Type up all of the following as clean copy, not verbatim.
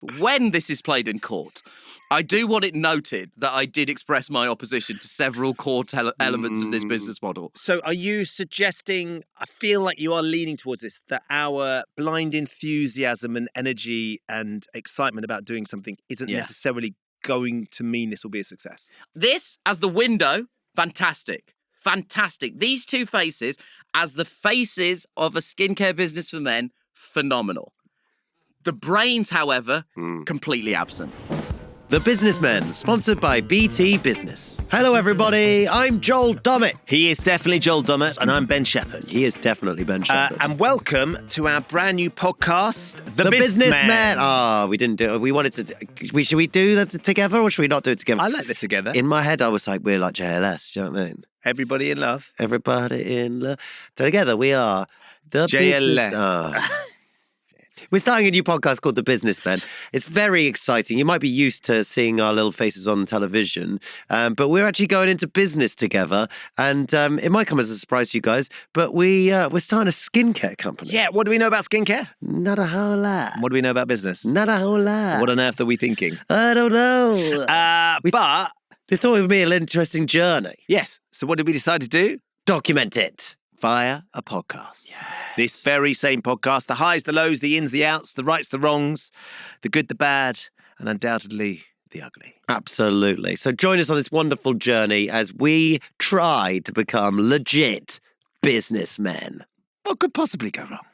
when this is played in court, I do want it noted that I did express my opposition to several core elements of this business model. So are you suggesting, I feel like you are leaning towards this, that our blind enthusiasm and energy and excitement about doing something isn't necessarily going to mean this will be a success? This, as the window, fantastic. Fantastic. These two faces, as the faces of a skincare business for men, phenomenal. The brains, however, completely absent. The Businessmen, sponsored by BT Business. Hello, everybody. I'm Joel Dommett. He is definitely Joel Dommett, and I'm Ben Shepherd. He is definitely Ben Shepherd. And welcome to our brand new podcast, The Businessmen. Oh, we didn't do it. We wanted to. Should we do that together, or should we not do it together? I like that together. In my head, I was like, we're like JLS. Do you know what I mean? Everybody in love. Everybody in love. Together, we are the JLS. We're starting a new podcast called The Businessmen. It's very exciting. You might be used to seeing our little faces on television, but we're actually going into business together. And it might come as a surprise to you guys, but we're starting a skincare company. Yeah, what do we know about skincare? Not a whole lot. What do we know about business? Not a whole lot. What on earth are we thinking? I don't know. But they thought it would be an interesting journey. Yes. So what did we decide to do? Document it. Via a podcast. Yes. This very same podcast, the highs, the lows, the ins, the outs, the rights, the wrongs, the good, the bad, and undoubtedly the ugly. Absolutely. So join us on this wonderful journey as we try to become legit businessmen. What could possibly go wrong?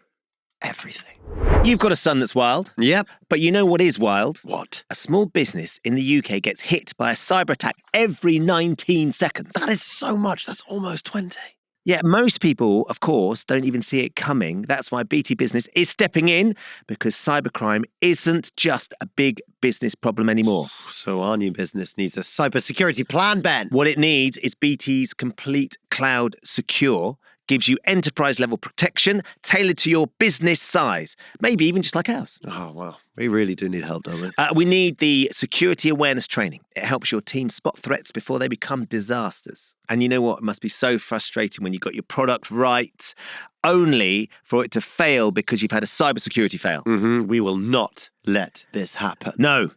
Everything. You've got a son that's wild. Yep. But you know what is wild? What? A small business in the UK gets hit by a cyber attack every 19 seconds. That is so much. That's almost 20. Yeah, most people, of course, don't even see it coming. That's why BT Business is stepping in, because cybercrime isn't just a big business problem anymore. So our new business needs a cybersecurity plan, Ben. What it needs is BT's Complete Cloud Secure. Gives you enterprise-level protection tailored to your business size. Maybe even just like ours. Oh, well, we really do need help, don't we? We need the security awareness training. It helps your team spot threats before they become disasters. And you know what? It must be so frustrating when you got your product right, only for it to fail because you've had a cybersecurity fail. Mm-hmm. We will not let this happen. No.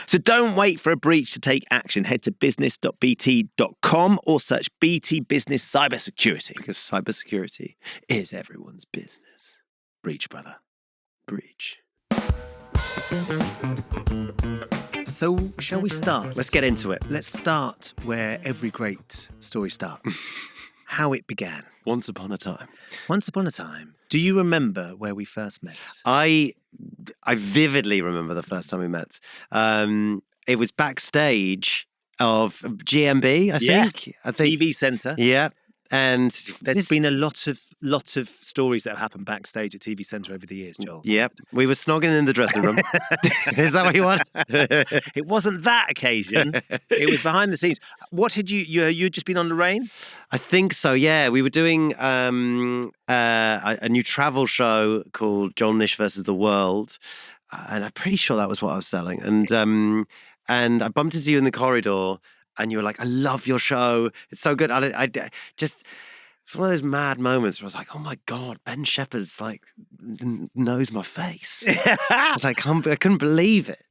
So don't wait for a breach to take action. Head to business.bt.com or search BT Business Cybersecurity. Because cybersecurity is everyone's business. Breach, brother. Breach. So shall we start? Let's get into it. Let's start where every great story starts. How it began. Once upon a time. Once upon a time. Do you remember where we first met? I vividly remember the first time we met. It was backstage of GMB, I think. TV Centre. Yeah. And there's been a lot of stories that have happened backstage at TV Centre over the years, Joel. Yep. We were snogging in the dressing room. Is that what you want? It wasn't that occasion. It was behind the scenes. What had you'd just been on Lorraine? I think so, yeah. We were doing a new travel show called Joel Nish versus the World. And I'm pretty sure that was what I was selling. And I bumped into you in the corridor. And you were like, I love your show. It's so good. I just, it's one of those mad moments where I was like, oh my God, Ben Shepherd's like, knows my face. I was like, I couldn't believe it.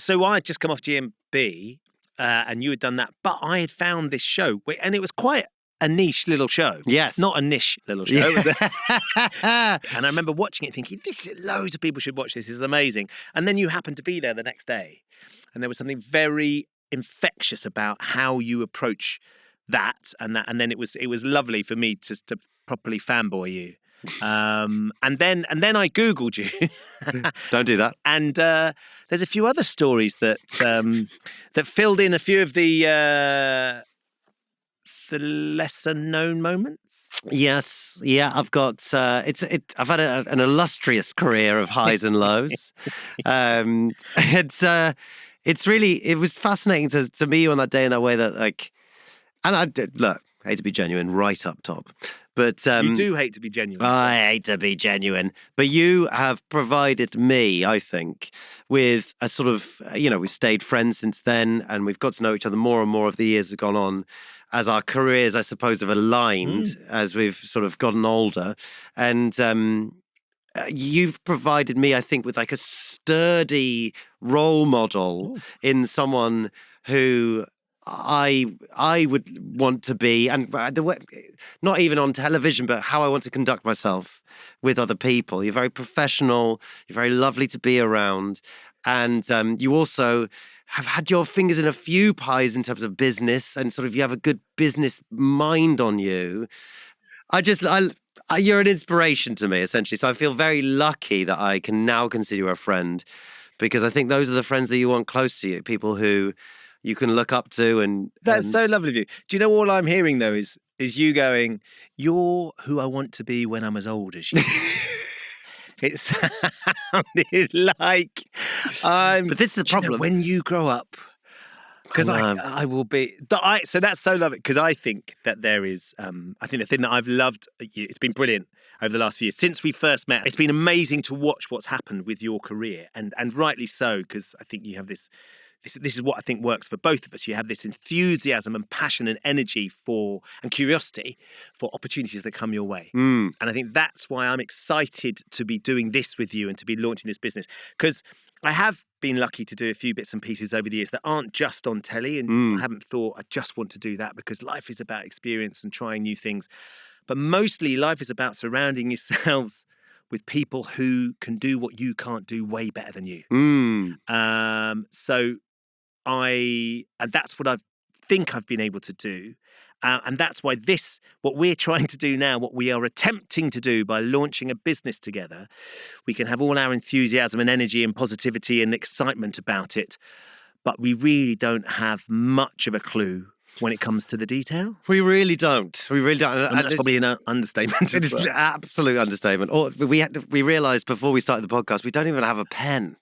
So I had just come off GMB and you had done that. But I had found this show and it was quite a niche little show. Yes. Not a niche little show. Yeah. And I remember watching it thinking, loads of people should watch this. This is amazing. And then you happened to be there the next day. And there was something very infectious about how you approach that, and then it was lovely for me just to properly fanboy you. And then I Googled you. Don't do that. And there's a few other stories that that filled in a few of the lesser known moments. Yes, yeah, I've got. I've had an illustrious career of highs and lows. It was fascinating to meet you on that day in that way that like, and I did, look, I hate to be genuine right up top, but you do hate to be genuine. I hate to be genuine, but you have provided me, I think, with a sort of, we've stayed friends since then and we've got to know each other more and more as the years have gone on, as our careers, I suppose, have aligned as we've sort of gotten older. And you've provided me, I think, with like a sturdy role model in someone who I would want to be, and the way, not even on television, but how I want to conduct myself with other people. You're very professional. You're very lovely to be around, and you also have had your fingers in a few pies in terms of business, and sort of you have a good business mind on you. You're an inspiration to me, essentially. So I feel very lucky that I can now consider you a friend, because I think those are the friends that you want close to you, people who you can look up to. And That's so lovely of you. Do you know all I'm hearing though is you going, "You're who I want to be when I'm as old as you." It sounded like But this is the problem. when you grow up, because I will be. So that's so lovely, because I think that there is. I think the thing that I've loved, it's been brilliant over the last few years since we first met. It's been amazing to watch what's happened with your career, and rightly so, because I think you have this. This is what I think works for both of us. You have this enthusiasm and passion and energy and curiosity for opportunities that come your way. And I think that's why I'm excited to be doing this with you and to be launching this business. Because I have been lucky to do a few bits and pieces over the years that aren't just on telly. And I haven't thought I just want to do that, because life is about experience and trying new things. But mostly life is about surrounding yourselves with people who can do what you can't do way better than you. So and that's what I think I've been able to do. And that's why what we're trying to do now, what we are attempting to do by launching a business together, we can have all our enthusiasm and energy and positivity and excitement about it, but we really don't have much of a clue when it comes to the detail. We really don't. We really don't. And that's probably an understatement. It is an absolute understatement. Or we realised before we started the podcast, we don't even have a pen.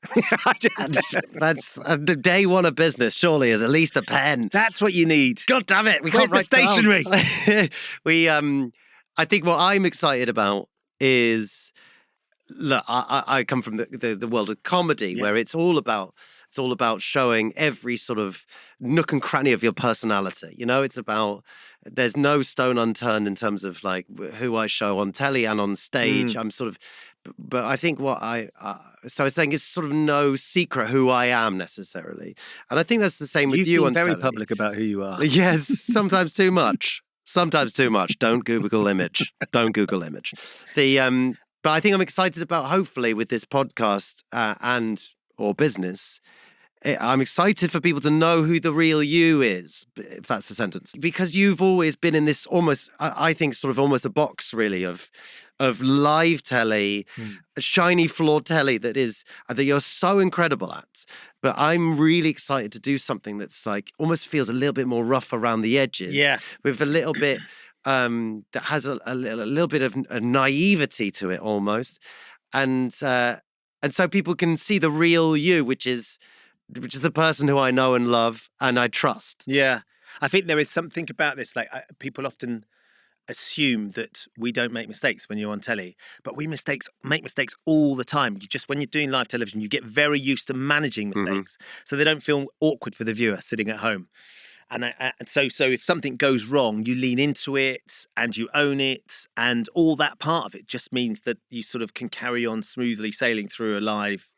That's day one of business. Surely is at least a pen. That's what you need. God damn it! Where's the stationery? I think what I'm excited about is, look, I come from the world of comedy, where it's all about showing every sort of nook and cranny of your personality. You know, it's about, there's no stone unturned in terms of like who I show on telly and on stage. I'm sort of, but I think what so I was saying, it's sort of no secret who I am necessarily. And I think that's the same with you on telly. You've been very public about who you are. Yes, sometimes too much. Sometimes too much. Don't Google image. Don't Google image. But I think I'm excited about, hopefully, with this podcast or business, I'm excited for people to know who the real you is, if that's a sentence. Because you've always been in this almost, I think, sort of almost a box, really, of live telly, shiny floor telly that you're so incredible at. But I'm really excited to do something that's like, almost feels a little bit more rough around the edges. Yeah. With a little bit... that has a little bit of a naivety to it almost, and so people can see the real you, which is the person who I know and love and I trust. Yeah, I think there is something about this. Like people often assume that we don't make mistakes when you're on telly, but we make mistakes all the time. When you're doing live television, you get very used to managing mistakes, so they don't feel awkward for the viewer sitting at home. And so if something goes wrong, you lean into it and you own it, and all that part of it just means that you sort of can carry on smoothly sailing through a live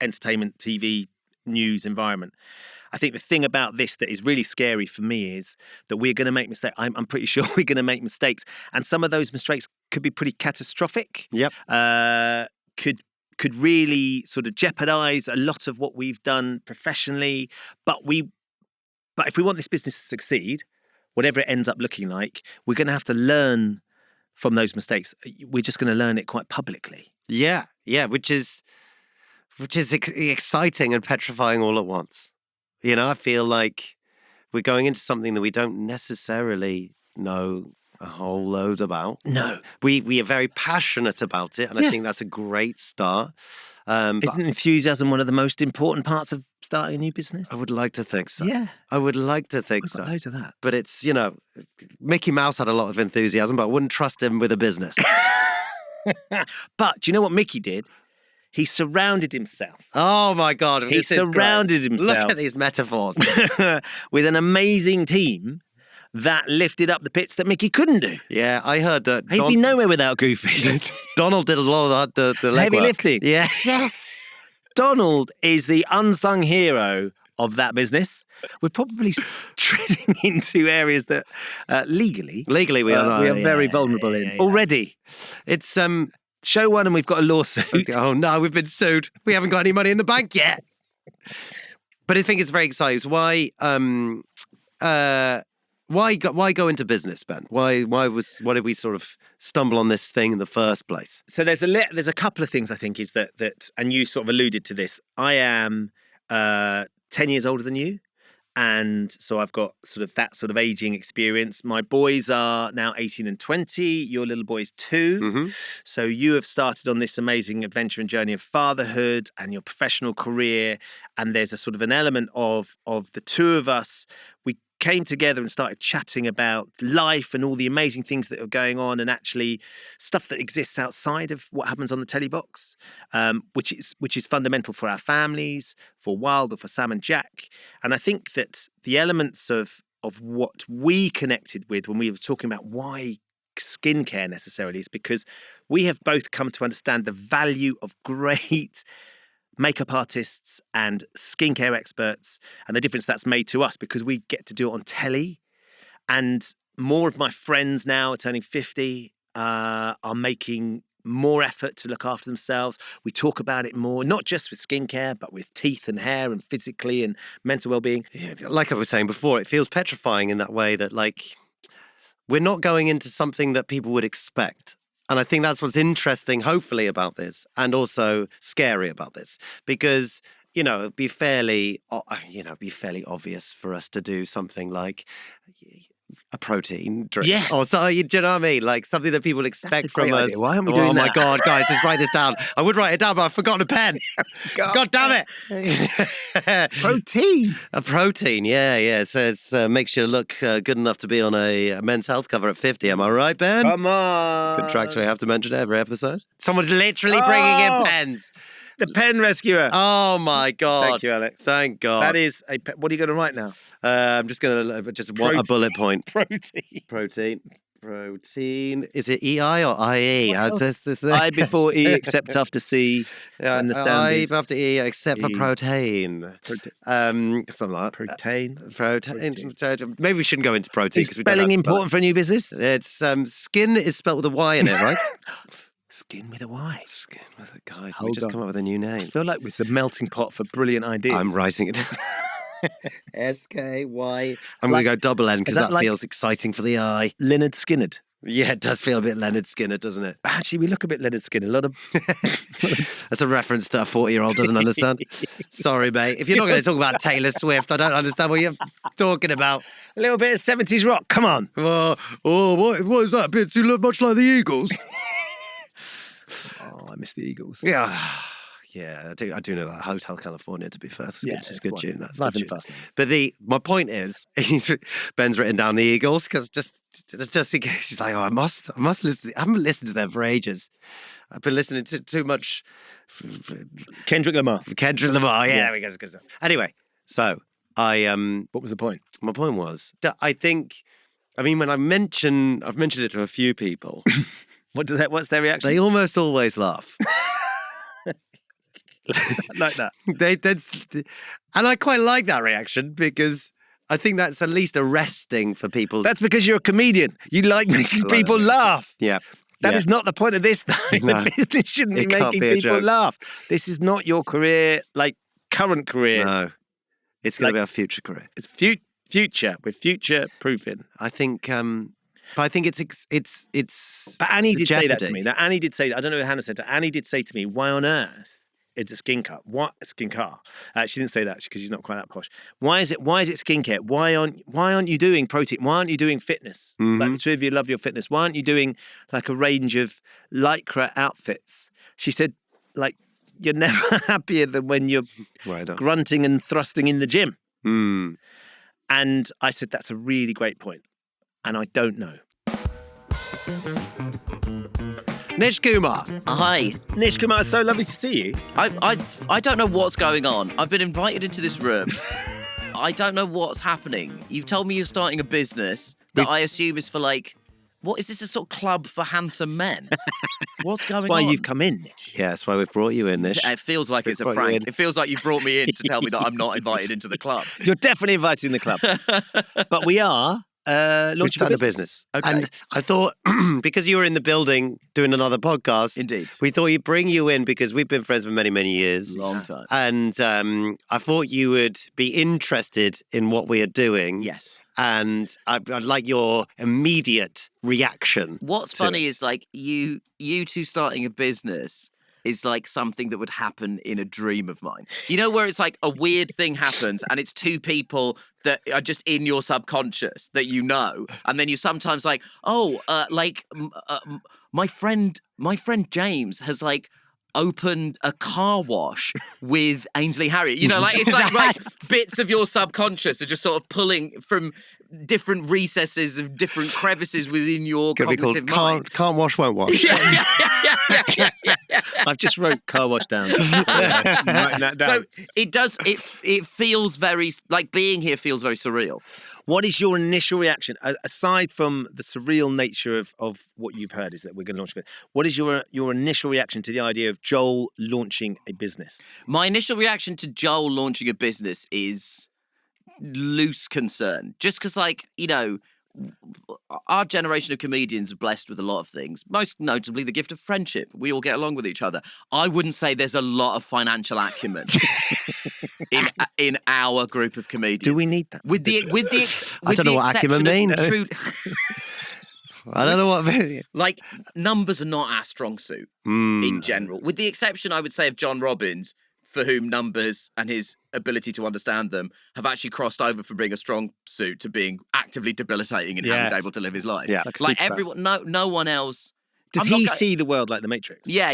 entertainment, TV, news environment. I think the thing about this that is really scary for me is that we're going to make mistakes. I'm pretty sure we're going to make mistakes, and some of those mistakes could be pretty catastrophic. Yep. Could really sort of jeopardize a lot of what we've done professionally, But if we want this business to succeed, whatever it ends up looking like, we're going to have to learn from those mistakes. We're just going to learn it quite publicly. Yeah, which is exciting and petrifying all at once. You know, I feel like we're going into something that we don't necessarily know a whole load about. No. We are very passionate about it, and I think that's a great start. Isn't enthusiasm one of the most important parts of starting a new business? I would like to think so. Yeah. I would like to think I've got so. loads of that. But it's, Mickey Mouse had a lot of enthusiasm, but I wouldn't trust him with a business. But do you know what Mickey did? He surrounded himself. Oh my God. He surrounded himself. Look at these metaphors. With an amazing team that lifted up the bits that Mickey couldn't do. Yeah, I heard that. He'd be nowhere without Goofy. Donald did a lot of the leg Heavy work. lifting. Yeah. Yes. Donald is the unsung hero of that business. We're probably treading into areas that legally we are very vulnerable in already. It's show one and we've got a lawsuit. Oh no, we've been sued. We haven't got any money in the bank yet. But I think it's very exciting. So why go into business, Ben? Why did we sort of stumble on this thing in the first place? So there's a couple of things I think is that and you sort of alluded to this. I am 10 years older than you. And so I've got sort of that sort of aging experience. My boys are now 18 and 20. Your little boy's 2. Mm-hmm. So you have started on this amazing adventure and journey of fatherhood and your professional career. And there's a sort of an element of the two of us. We came together and started chatting about life and all the amazing things that are going on and actually stuff that exists outside of what happens on the telly box, which is fundamental for our families, for Wilder, for Sam and Jack. And I think that the elements of what we connected with when we were talking about why skincare necessarily is because we have both come to understand the value of great makeup artists and skincare experts and the difference that's made to us because we get to do it on telly. And more of my friends now are turning 50, are making more effort to look after themselves. We talk about it more, not just with skincare, but with teeth and hair and physically and mental well-being. Yeah, like I was saying before, it feels petrifying in that way that like we're not going into something that people would expect. And I think that's what's interesting, hopefully, about this, and also scary about this, because it'd be fairly obvious for us to do something like a protein drink. Yes. Or so, do you know what I mean? Like something that people expect from us. Idea. Why aren't we doing that? Oh my God, guys, let's write this down. I would write it down, but I've forgotten a pen. God damn it. Protein. A protein, yeah. So it makes you look good enough to be on a men's health cover at 50. Am I right, Ben? Come on. Contractually, I have to mention it every episode. Someone's literally bringing in pens. The pen rescuer. Oh my God. Thank you, Alex. Thank God. That is what are you going to write now? I'm just going to want a bullet point. Protein. Is it EI or IE? How's this? I before E, except after C. Yeah, and the sound I is after E, except for E. protein. Something like that. Protein. Maybe we shouldn't go into protein. Is spelling important for a new business? It's skin is spelled with a Y in it, right? Skin with a Y. Skin with a guys. We just come up with a new name. I feel like it's a melting pot for brilliant ideas. I'm writing it down. SKY. I'm going to go double N because that feels exciting for the eye. Leonard Skinnerd. Yeah, it does feel a bit Leonard Skinner, doesn't it? Actually, we look a bit Leonard Skinner. A lot of That's a reference that a 40-year-old doesn't understand. Sorry, mate. If you're not going to talk about Taylor Swift, I don't understand what you're talking about. A little bit of 70s rock. Come on. What is that? Bit too much like the Eagles. Oh, I miss the Eagles. Yeah. Yeah, I do know that. Hotel California, to be fair. It's good tune. That's life good in tune. fast. But my point is, Ben's written down the Eagles because just in case he's like, I must listen. I haven't listened to them for ages. I've been listening to too much Kendrick Lamar. Yeah, we go. Anyway, so what was the point? My point was that when I've mentioned it to a few people. What's their reaction? They almost always laugh. Like that. And I quite like that reaction because I think that's at least arresting for people. That's because you're a comedian. You like making people laugh. Yeah. That is not the point of this, though. No, the business shouldn't be making people laugh. This is not your career, like current career. No. It's going to be our future career. It's future. We're future proofing. I think but I think it's But Annie did say that to jeopardy. me. Now, Annie did say that. I don't know what Hannah said. Annie did say to me, why on earth it's a skin car? What a skin car? She didn't say that because she's not quite that posh. Why is it skincare? Why aren't you doing protein? Why aren't you doing fitness? Mm-hmm. Like the two of you love your fitness. Why aren't you doing like a range of lycra outfits? She said, like, you're never happier than when you're grunting and thrusting in the gym. Mm. And I said, that's a really great point. And I don't know. Nish Kumar. Hi. Nish Kumar, it's so lovely to see you. I don't know what's going on. I've been invited into this room. I don't know what's happening. You've told me you're starting a business. that I assume is for like, what is this, a sort of club for handsome men? What's going That's why on? you've come in, Nish. Yeah, that's why we've brought you in, Nish. It feels like it's a brought you prank. in. It feels like you brought me in to tell me that I'm not invited into the club. You're definitely invited in the club. But we are We've launching started a business. Okay. And I thought, because you were in the building doing another podcast, Indeed. we thought you'd bring you in because we've been friends for many, many years. Long time. And I thought you would be interested in what we are doing. Yes. And I'd like your immediate reaction. What's to funny it. is like you two starting a business is like something that would happen in a dream of mine. You know, where it's like a weird thing happens and it's two people that are just in your subconscious that you know, and then you sometimes like, my friend James has like opened a car wash with Ainsley Harriott. You know, like it's like bits of your subconscious are just sort of pulling from different recesses of different crevices within your Gonna be cognitive called mind. Can't Wash, Won't Wash. Yeah. I've just wrote car wash down. Writing that down. So it does. It feels very like being here feels very surreal. What is your initial reaction, aside from the surreal nature of what you've heard, is that we're going to launch a bit? What is your initial reaction to the idea of Joel launching a business? My initial reaction to Joel launching a business is loose concern, just because, like, you know, our generation of comedians are blessed with a lot of things, most notably the gift of friendship. We all get along with each other. I wouldn't say there's a lot of financial acumen in our group of comedians. Do we need that? I don't know what acumen means. I don't know what. Like, numbers are not our strong suit in general, with the exception, I would say, of John Robbins, for whom numbers and his ability to understand them have actually crossed over from being a strong suit to being actively debilitating in how he's able to live his life. Yeah. Like everyone, no one else. Does he see the world like the Matrix? Yeah.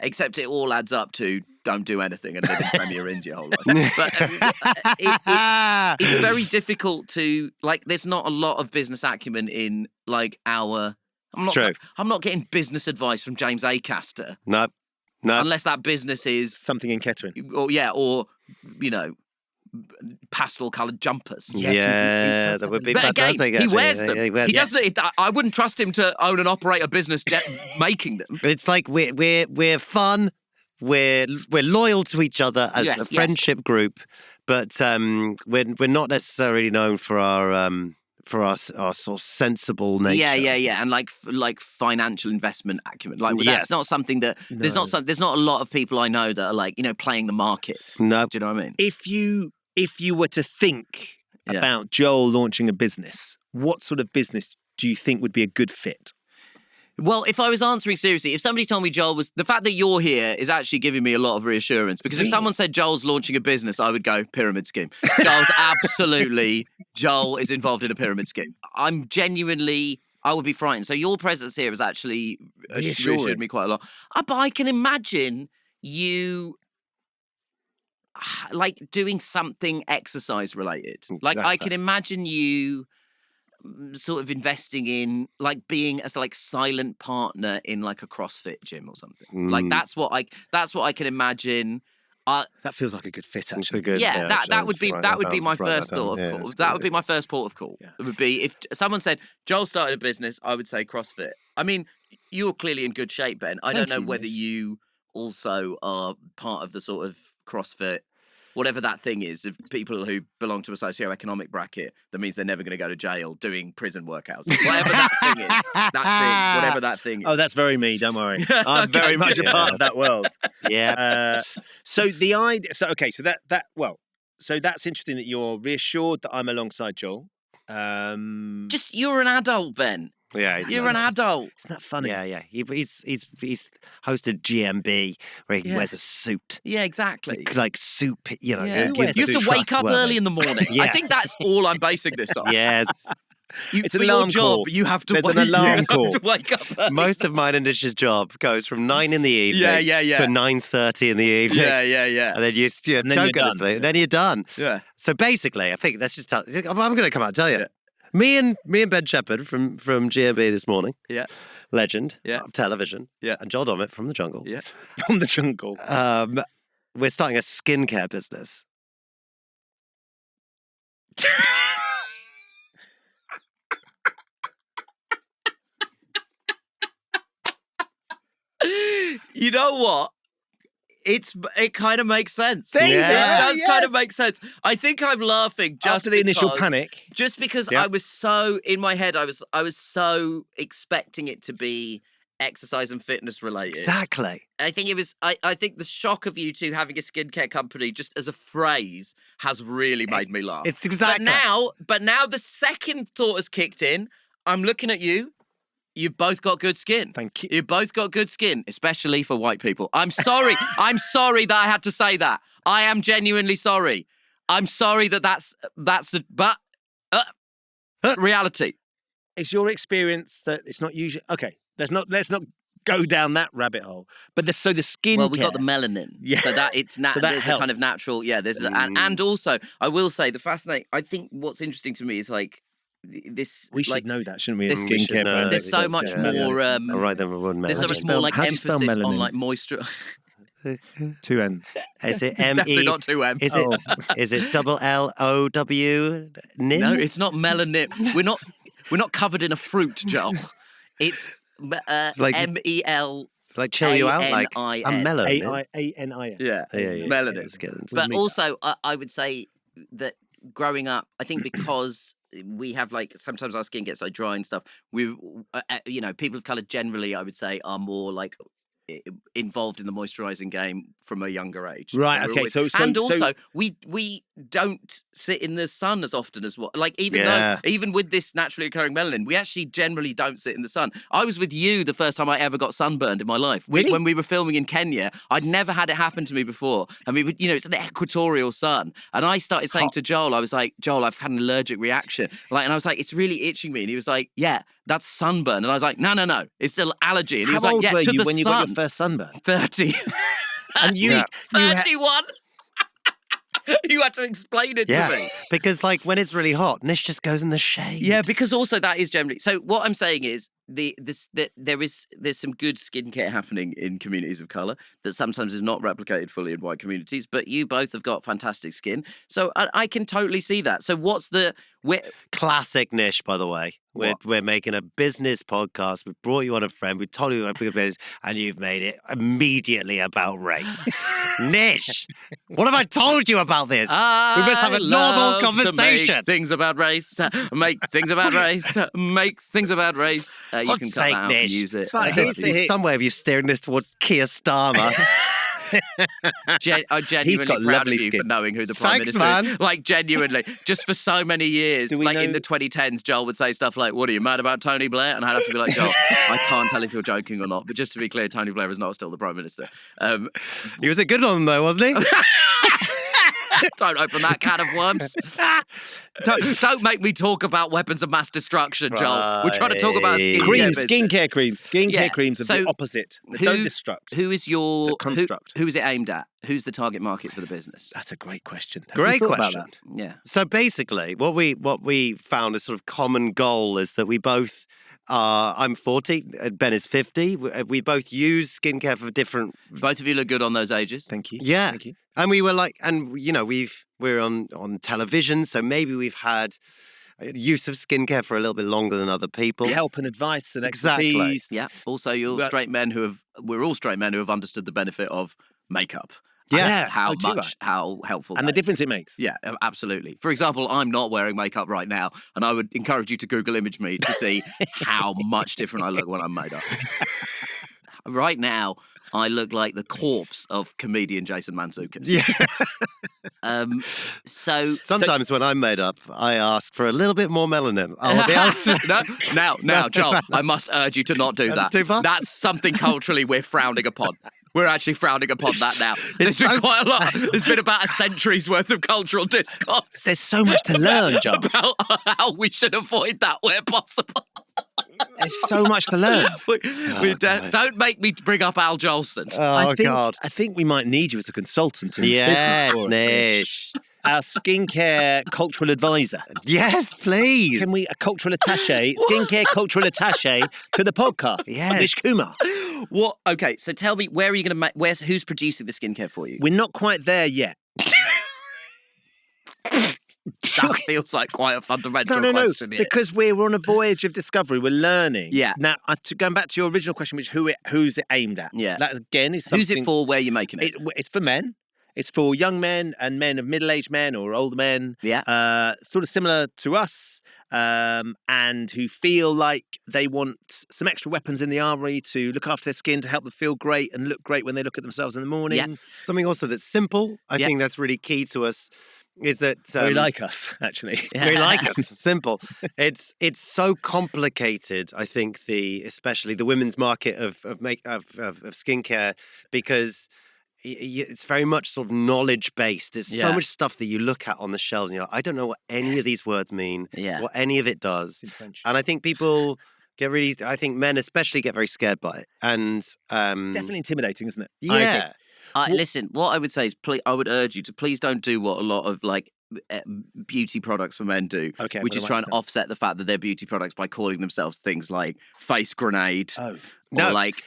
Except it all adds up to don't do anything and live in Premier Inns your whole life. But it's very difficult to, like, there's not a lot of business acumen in, like, our... I'm not getting business advice from James Acaster. No. Unless that business is... Something in Kettering. Or, you know, pastel-coloured jumpers. Yes, that would be But again, fantastic. he wears them. Yeah, He doesn't. I wouldn't trust him to own and operate a business making them. It's like we're fun. We're loyal to each other as a friendship group, but we're not necessarily known for our sort of sensible nature. Yeah, and like financial investment acumen. Like that's not something that there's not a lot of people I know that are like, you know, playing the market. No, do you know what I mean? If you were to think about Joel launching a business, what sort of business do you think would be a good fit? Well, if I was answering seriously, if somebody told me Joel was... The fact that you're here is actually giving me a lot of reassurance, because if someone said Joel's launching a business, I would go, pyramid scheme. Joel is involved in a pyramid scheme. I'm genuinely... I would be frightened. So your presence here has actually reassured me quite a lot. But I can imagine you... like doing something exercise related. Like I can imagine you... sort of investing in, like, being as like silent partner in like a CrossFit gym or something. Like that's what I can imagine. That feels like a good fit, actually. That would be my first thought of call. That would be my first port of call. It would be if someone said Joel started a business, I would say CrossFit. I mean, you're clearly in good shape, Ben. I don't know whether you also are part of the sort of CrossFit, whatever that thing is, of people who belong to a socioeconomic bracket that means they're never going to go to jail doing prison workouts. Whatever that thing is. Whatever that thing is. Oh, that's very me, don't worry. I'm very much a part of that world. Yeah. So the idea... So that's interesting that you're reassured that I'm alongside Joel. Just, you're an adult, Ben. Yeah, you're an adult. Isn't that funny? Yeah. He's hosted GMB where he wears a suit. Yeah, exactly. Like suit, you know. Yeah. You have to wake up early in the morning. Yeah. I think that's all I'm basing this on. Yes. It's an alarm call. You have to There's an alarm call. To wake up early. Most of mine and Nish's job goes from 9 in the evening to 9:30 in the evening. Yeah. And then you then don't you're go to done. sleep. Then you're done. Yeah. So basically, I think that's just... I'm going to come out and tell you. Yeah. Me and Ben Shepherd from GMB this morning. Yeah. Legend Yeah. of television. Yeah. And Joel Dommett from The Jungle. Yeah. From the jungle. We're starting a skincare business. You know what? It kind of makes sense. There you It go. does kind of Yes. make sense. I think I'm laughing just After the initial because- panic. Just because Yeah. I was so in my head, I was so expecting it to be exercise and fitness related. Exactly. I think it was. I think the shock of you two having a skincare company just as a phrase has really made me laugh. It's exactly. But now the second thought has kicked in. I'm looking at you. You've both got good skin. Thank you. You've both got good skin, especially for white people. I'm sorry. I'm sorry that I had to say that. I am genuinely sorry. I'm sorry that's reality. Is your experience that it's not usually okay? Let's not go down that rabbit hole. But the skin. Well, we got the melanin, Yeah. so that it's So that there's a kind of helps. natural. Yeah, there's and also I will say the fascinating. I think what's interesting to me is like this. We should like, know that, shouldn't we? as this- We should skincare know. brand. There's so much more. All right, then we'll run There's so melanin. much more like how do you spell emphasis on melanin? like moisture. 2 N's. Is it Definitely M-E? not 2 M. Is it is it double L-O-W? Nin? No, it's not melanin. We're not covered in a fruit, Joel. It's like- MEL. like chill you out, like ANIN. I'm mellow. AIANIN. Yeah, Yeah. melanin. Let's get into But me. also, I would say that growing up, I think because we have like sometimes our skin gets like dry and stuff. People of color generally, I would say, are more like involved in the moisturizing game from a younger age. Right, We're okay, always- so- and so- also we don't sit in the sun as often as what, like Yeah. even with this naturally occurring melanin, we actually generally don't sit in the sun. I was with you the first time I ever got sunburned in my life. Really? When we were filming in Kenya, I'd never had it happen to me before. And we would, it's an equatorial sun. And I started saying to Joel, I was like, Joel, I've had an allergic reaction. And I was like, it's really itching me. And he was like, yeah, that's sunburn. And I was like, no, it's still allergy. And he How was like, old yeah, were to you the when you sun. got your first sunburn? 30. And you, Yeah. you had- 31. You had to explain it to Yeah, me. because like when it's really hot, Nish just goes in the shade. Yeah, because also that is generally. So what I'm saying is there's some good skincare happening in communities of color that sometimes is not replicated fully in white communities. But you both have got fantastic skin, so I can totally see that. So what's Classic Nish, by the way. We're making a business podcast. We brought you on a friend. We told you about business, and you've made it immediately about race. Nish, what have I told you about this? We must have a normal conversation. Make things about race. Make things about race. Make things about race. You God's can cut sake, that out Nish. and use it. But I here's love the you. hit. Some way of you steering this towards Keir Starmer. I'm genuinely He's got proud lovely of you skin. for knowing who the Prime Thanks, Minister man. is. Like, genuinely. Just for so many years. Do we Like, in know- the 2010s, Joel would say stuff like, what are you, mad about Tony Blair? And I'd have to be like, Joel, I can't tell if you're joking or not. But just to be clear, Tony Blair is not still the Prime Minister. He was a good one, though, wasn't he? Don't open that can of worms. Don't make me talk about weapons of mass destruction, Joel. We're trying to talk about Right. skincare skincare creams. Skincare Yeah, creams are so the opposite. They who- don't destruct. Who is your The construct. Who is it aimed at? Who's the target market for the business? That's a great question. Have Great you thought about question. that? Yeah. So basically, what we found a sort of common goal is that we both I'm 40, Ben is 50. We both use skincare for different. Both of you look good on those ages. Thank you. Yeah. Thank you. And we were like, and we're on television, so maybe we've had use of skincare for a little bit longer than other people. Help and advice and Exactly. expertise. Yeah. Also, you're Well- straight men we're all straight men who have understood the benefit of makeup. Yes. And how Oh, too how helpful And that the difference is. it makes. Yeah, absolutely. For example, I'm not wearing makeup right now, and I would encourage you to Google image me to see how much different I look when I'm made up. Right now, I look like the corpse of comedian Jason Mantzoukas. Yeah. So Sometimes when I'm made up, I ask for a little bit more melanin. Oh, the else. now, Joel, I must urge you to not do that. Too far? That's something culturally we're frowning upon. We're actually frowning upon that now. There's been so quite a lot. There's been about a century's worth of cultural discourse There's so much to learn, John. about how we should avoid that where possible. There's so much to learn. God. Don't make me bring up Al Jolson. Oh, God. I think we might need you as a consultant in this Yes, business. Nish. Our skincare cultural advisor. Yes, please. Can we a cultural attaché, skincare cultural attaché to the podcast? Yes. Nish Kumar. What? Okay, so tell me, where are you going to make? Who's producing the skincare for you? We're not quite there yet. That feels like quite a fundamental No, question here. because we're on a voyage of discovery. We're learning. Yeah. Now, going back to your original question, which who's it aimed at? Yeah. That again is something. Who's it for? Where you're making it? It's for men. It's for young men and men of middle-aged men or older men. Yeah. Sort of similar to us, and who feel like they want some extra weapons in the armory to look after their skin, to help them feel great and look great when they look at themselves in the morning. Yeah. Something also that's simple. I think that's really key to us. Is that very like us, actually. Very like us. Simple. It's so complicated. I think especially the women's market of skincare, because it's very much sort of knowledge based. There's so much stuff that you look at on the shelves and you're like, I don't know what any of these words mean. What any of it does. And I think people I think men especially get very scared by it. And definitely intimidating, isn't it? Yeah. Listen, what I would say is, I would urge you to please don't do what a lot of beauty products for men do, which is try and offset the fact that they're beauty products by calling themselves things like face grenade, or like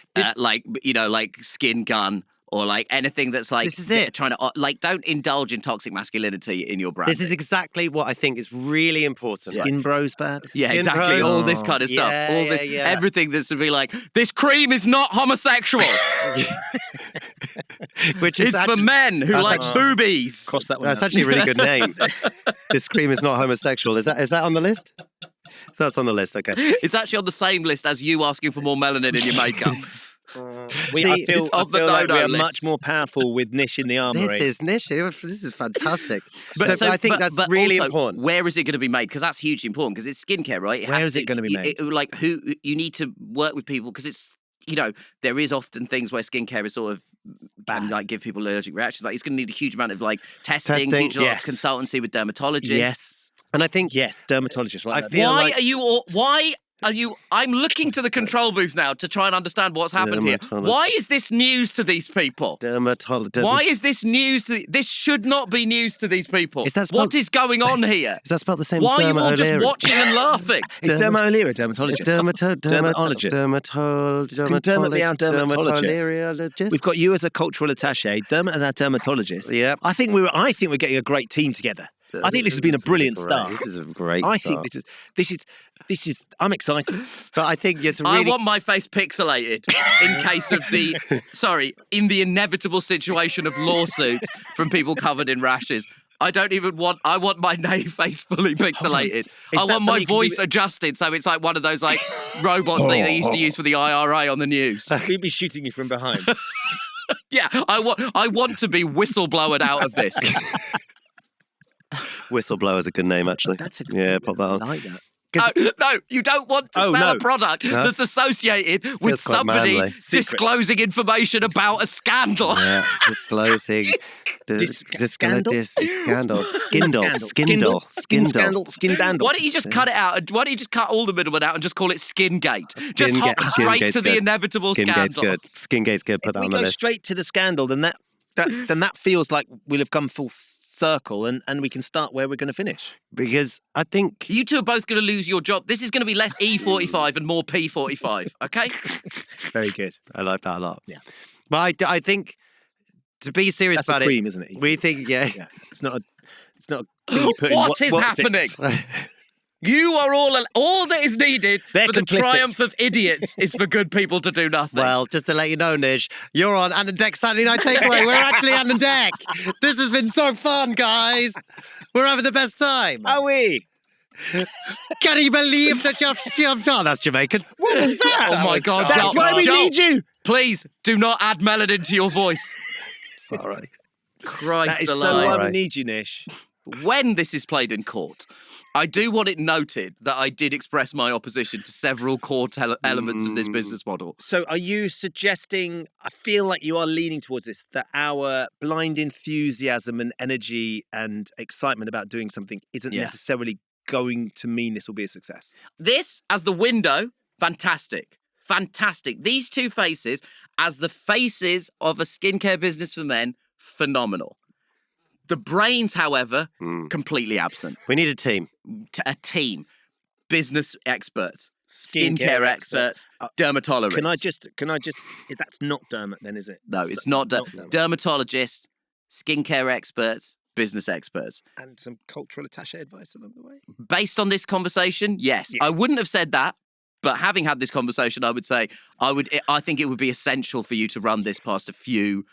skin gun, or like anything that's like this is it. Trying to don't indulge in toxic masculinity in your brand. This is exactly what I think is really important. Skin bros bad. Yeah, exactly. All this kind of stuff. Everything that's to be like, this cream is not homosexual. Which is for men who like boobies. Cross that one. That's actually a really good name. This cream is not homosexual. Is that on the list? That's on the list. Okay. It's actually on the same list as you asking for more melanin in your makeup. I feel like we are much more powerful with Nish in the armory. This is Nish. This is fantastic. But I think that's really important. Where is it going to be made? Because that's hugely important. Because it's skincare, right? Where is it going to be made? Who you need to work with people, because it's there is often things where skincare is sort of can give people allergic reactions. Like it's going to need a huge amount of testing, huge amount of consultancy with dermatologists. Yes, and I think dermatologists. Right? I'm looking to the control booth now to try and understand what's happened here. Why is this news to these people? Why is this news to this should not be news to these people. What is going on here? Is that spelled the same? Why are you all just watching and laughing? Is Derma O'Leary a dermatologist? Dermatologist. Dermatologist. We've got you as a cultural attaché, Derma as our dermatologist. Yeah. I think we're getting a great team together. I think this has been a brilliant start. This is a great start. I think this is. I'm excited. But I think it's really... I want my face pixelated in case of in the inevitable situation of lawsuits from people covered in rashes. I want my face fully pixelated. I want my voice adjusted so it's like one of those robots that they used to use for the IRA on the news. We'd be shooting you from behind. Yeah, I want to be whistleblowered out of this. Whistleblower's a good name, actually. That's a good name. Pop that on. I like that. No, you don't want to sell a product that's associated with somebody disclosing information about a scandal. Yeah, disclosing. Scandal. Why don't you just cut it out? Why don't you just cut all the middlemen out and just call it Skingate? Just hop straight to the inevitable scandal. Skingate's good. Put that on the list. If we go straight to the scandal, then that feels like we'll have come full circle and we can start where we're going to finish. Because I think... You two are both going to lose your job. This is going to be less E45 and more P45, okay? Very good. I like that a lot. Yeah. But I think, to be serious about cream, isn't it? We think, yeah. It's not a thing you put in. What is happening? You are all that is needed for the triumph of idiots is for good people to do nothing. Well, just to let you know, Nish, you're on Ant and Deck Saturday Night Takeaway. We're actually Ant and Deck. This has been so fun, guys. We're having the best time. Are we? Can you believe that you're... Oh, that's Jamaican. What was that? Oh, my God. That's why we need you. Please, do not add melanin to your voice. Sorry. Christ That is alive. so why we need you, Nish. When this is played in court, I do want it noted that I did express my opposition to several core elements of this business model. So are you suggesting, I feel like you are leaning towards this, that our blind enthusiasm and energy and excitement about doing something isn't necessarily going to mean this will be a success? This, as the window, fantastic. Fantastic. These two faces, as the faces of a skincare business for men, phenomenal. The brains, however, completely absent. We need a team. A team. Business experts. Skincare experts. Dermatologists. Can I just, that's not dermat then, is it? No, it's not dermatologists, skincare experts, business experts. And some cultural attaché advice along the way. Based on this conversation, yes. I wouldn't have said that, but having had this conversation, I would say I think it would be essential for you to run this past a few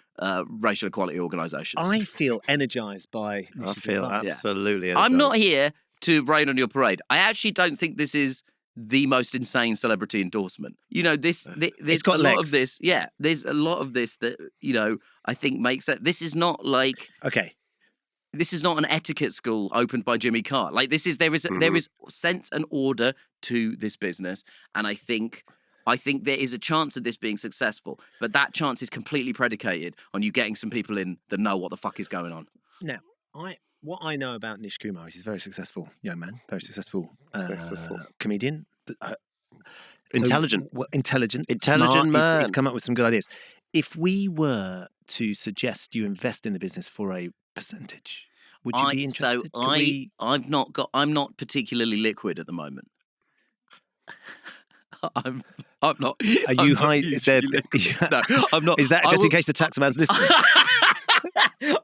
racial equality organisations. I feel energised by I Nish's feel advice. absolutely. I'm not here to rain on your parade. I actually don't think this is the most insane celebrity endorsement. You know, there's got a lot legs. of this. Yeah, there's a lot of this that, you know, I think makes it. This is not like. Okay. This is not an etiquette school opened by Jimmy Carr. Like there is sense and order to this business, and I think there is a chance of this being successful, but that chance is completely predicated on you getting some people in that know what the fuck is going on. Now, what I know about Nish Kumar is he's a very successful young man, very successful comedian. Intelligent. Intelligent Intelligent smart. man. He's come up with some good ideas. If we were to suggest you invest in the business for a percentage, would you be interested? I'm not particularly liquid at the moment. I'm not. Are you high? No, I'm not. Is that just in case the tax man's listening?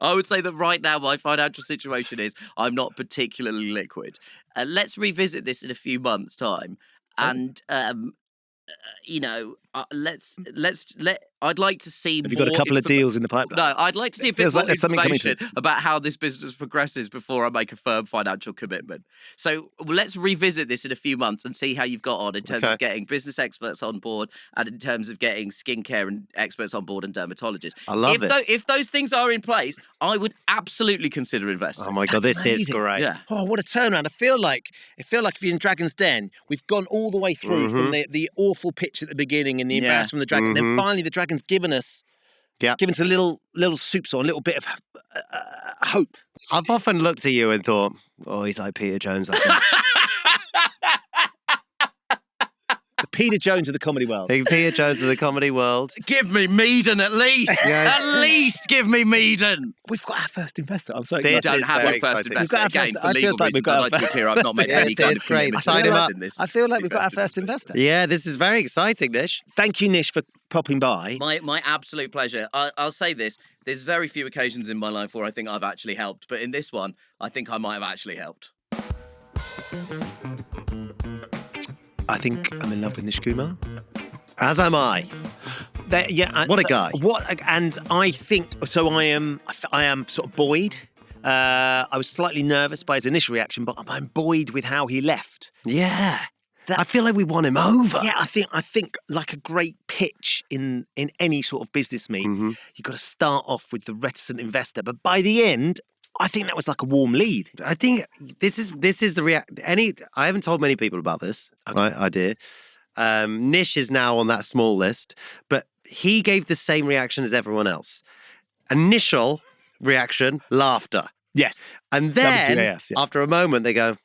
I would say that right now my financial situation is I'm not particularly liquid. Let's revisit this in a few months' time, and you know, I'd like to see. Have you got a couple of deals in the pipeline? No, I'd like to see a bit Feels more like there's something coming information about how this business progresses before I make a firm financial commitment. So let's revisit this in a few months and see how you've got on in terms of getting business experts on board and in terms of getting skincare and experts on board and dermatologists. I love this. If those things are in place, I would absolutely consider investing. Oh my God, That's this is amazing. great. Yeah. Oh, what a turnaround. I feel like if you're in Dragon's Den, we've gone all the way through from the awful pitch at the beginning and the embarrassment from the dragon. Then finally the dragon's given us a little soup or a little bit of hope. I've often looked at you and thought, oh, he's like Peter Jones, I think. The Peter Jones of the comedy world. Peter Jones of the comedy world. Give me Meaden at least. Yeah. At least give me Meaden. We've got our first investor. I'm sorry. We This don't is have very a first exciting. investor. We've got our Again, first- for I legal feel like we've reasons, got I'd our like to be first- clear. I've not made any This kind is of great. commitment Sign to him invest up. in this. I feel like we've got our Invest in first this investor. Yeah, this is very exciting, Nish. Thank you, Nish, for popping by. My absolute pleasure. I'll say this. There's very few occasions in my life where I think I've actually helped. But in this one, I think I might have actually helped. I think I'm in love with Nish Kumar. As am I. What a guy. And I think so. I am sort of buoyed. I was slightly nervous by his initial reaction, but I'm buoyed with how he left. Yeah. I feel like we won him over. Yeah, I think like a great pitch in any sort of business meet, you've got to start off with the reticent investor, but by the end, I think that was like a warm lead. I think this is the I haven't told many people about this idea. Nish is now on that small list, but he gave the same reaction as everyone else. Initial reaction, laughter. Yes. And then, WTAF, yeah. after a moment, they go,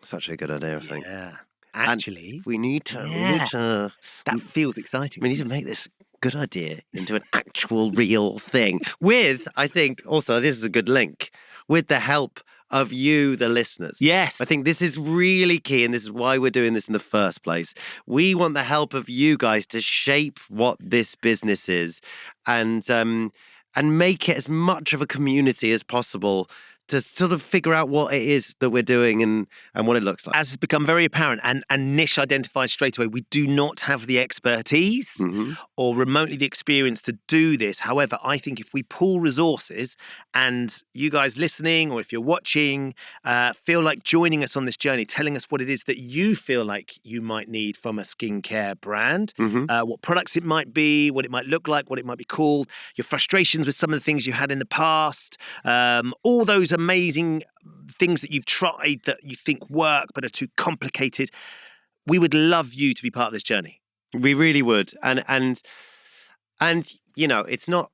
such a good idea, I think. Yeah. Actually, And we need to, that feels exciting. we need to make this good idea into an actual real thing with, I think, also, this is a good link, with the help of you, the listeners. Yes. I think this is really key, and this is why we're doing this in the first place. We want the help of you guys to shape what this business is and make it as much of a community as possible to sort of figure out what it is that we're doing and what it looks like. As has become very apparent, and Nish identified straight away, we do not have the expertise or remotely the experience to do this. However, I think if we pool resources and you guys listening, or if you're watching, feel like joining us on this journey, telling us what it is that you feel like you might need from a skincare brand, what products it might be, what it might look like, what it might be called, your frustrations with some of the things you had in the past, all those amazing things that you've tried that you think work but are too complicated. We would love you to be part of this journey. We really would. And you know, it's not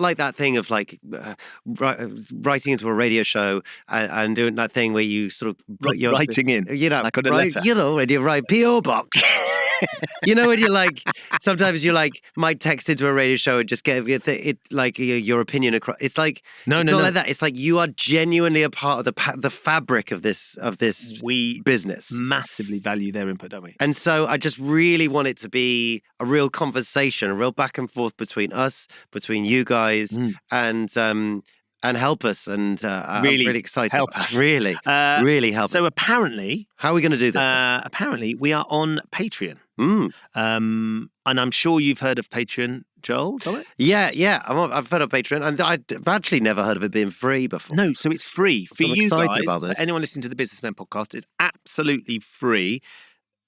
like that thing of like writing into a radio show and doing that thing where you sort of put your Writing in, you know, like on a letter. You know, when you write P.O. box. You know, when you're like, sometimes you like might text into a radio show and just get it like your opinion across. It's like No, like that. It's like you are genuinely a part of the fabric of this We business. massively value their input, don't we? And so I just really want it to be a real conversation, a real back and forth between us, between you guys, and and help us. And I'm Really really excited. help us. Really, really help us. So apparently, How are we going to do this? apparently we are on Patreon. Mm. And I'm sure you've heard of Patreon, Joel, Dominic? Yeah. I've heard of Patreon, and I've actually never heard of it being free before. No, so it's free. For So I'm you excited guys, about this. for anyone listening to the Businessmen podcast, it's absolutely free.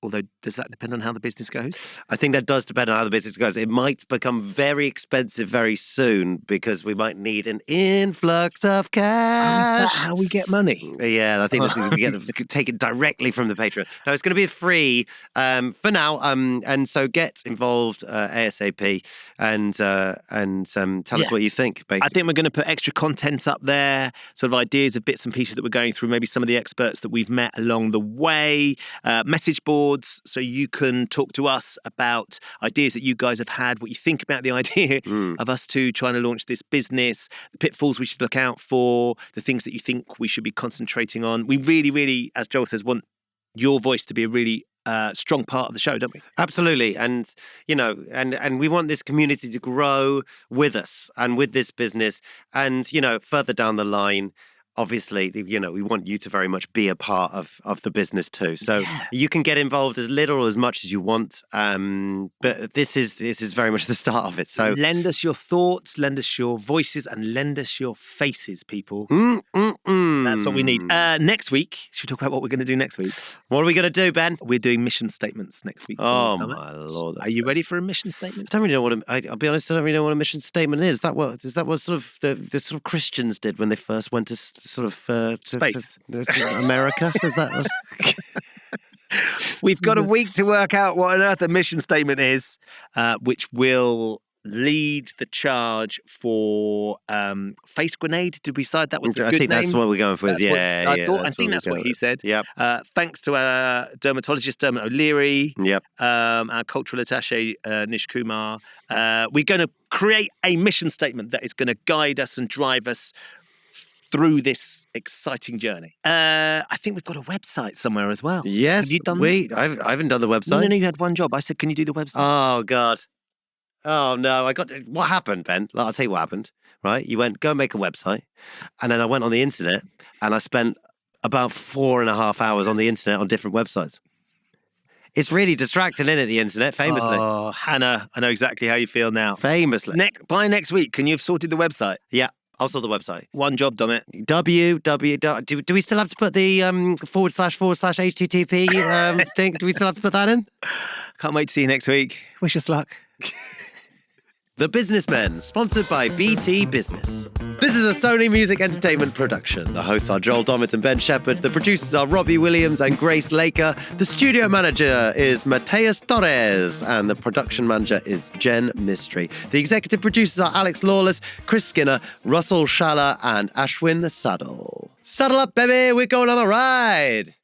Although, does that depend on how the business goes? I think that does depend on how the business goes. It might become very expensive very soon because we might need an influx of Is cash. that how we get money? Yeah, I think that's we could take it directly from the Patreon. No, it's going to be free for now, and so get involved ASAP and tell us what you think. Basically, I think we're going to put extra content up there, sort of ideas of bits and pieces that we're going through, maybe some of the experts that we've met along the way, message boards, so you can talk to us about ideas that you guys have had, what you think about the idea of us two trying to launch this business, the pitfalls we should look out for, the things that you think we should be concentrating on. We really, really, as Joel says, want your voice to be a really strong part of the show, don't we? absolutely, and and we want this community to grow with us and with this business, and further down the line. Obviously, we want you to very much be a part of the business too. So you can get involved as little or as much as you want. But this is very much the start of it. So lend us your thoughts, lend us your voices, and lend us your faces, people. That's what we need. Next week, should we talk about what we're going to do next week? What are we going to do, Ben? We're doing mission statements next week. Oh, my Lord. Are you ready for a mission statement? I don't really know what I'll be honest. I don't really know what a mission statement is. Is that what sort of the sort of Christians did when they first went to sort of Space. to America? Is that? We've got a week to work out what on earth a mission statement is, which will lead the charge for face grenade. Did we decide that was the good name? I think that's what we're going for. I think that's what he said. Yep. Thanks to our dermatologist, Dermot O'Leary. Yep. Our cultural attaché, Nish Kumar. We're going to create a mission statement that is going to guide us and drive us through this exciting journey. I think we've got a website somewhere as well. Yes. Have you done that? I haven't done the website. No, you had one job. I said, can you do the website? Oh, God. Oh, no. What happened, Ben? I'll tell you what happened, right? You went, go make a website. And then I went on the internet and I spent about 4.5 hours on the internet on different websites. It's really distracting, isn't it, the internet, famously? Oh, Hannah, I know exactly how you feel now. Famously. By next week, can you have sorted the website? Yeah. Also the website. One job, Domit. Do we still have to put the / HTTP thing? Do we still have to put that in? Can't wait to see you next week. Wish us luck. The Businessmen, sponsored by BT Business. This is a Sony Music Entertainment production. The hosts are Joel Dommett and Ben Shepherd. The producers are Robbie Williams and Grace Laker. The studio manager is Mateus Torres. And the production manager is Jen Mystery. The executive producers are Alex Lawless, Chris Skinner, Russell Schaller, and Ashwin Saddle. Saddle up, baby. We're going on a ride.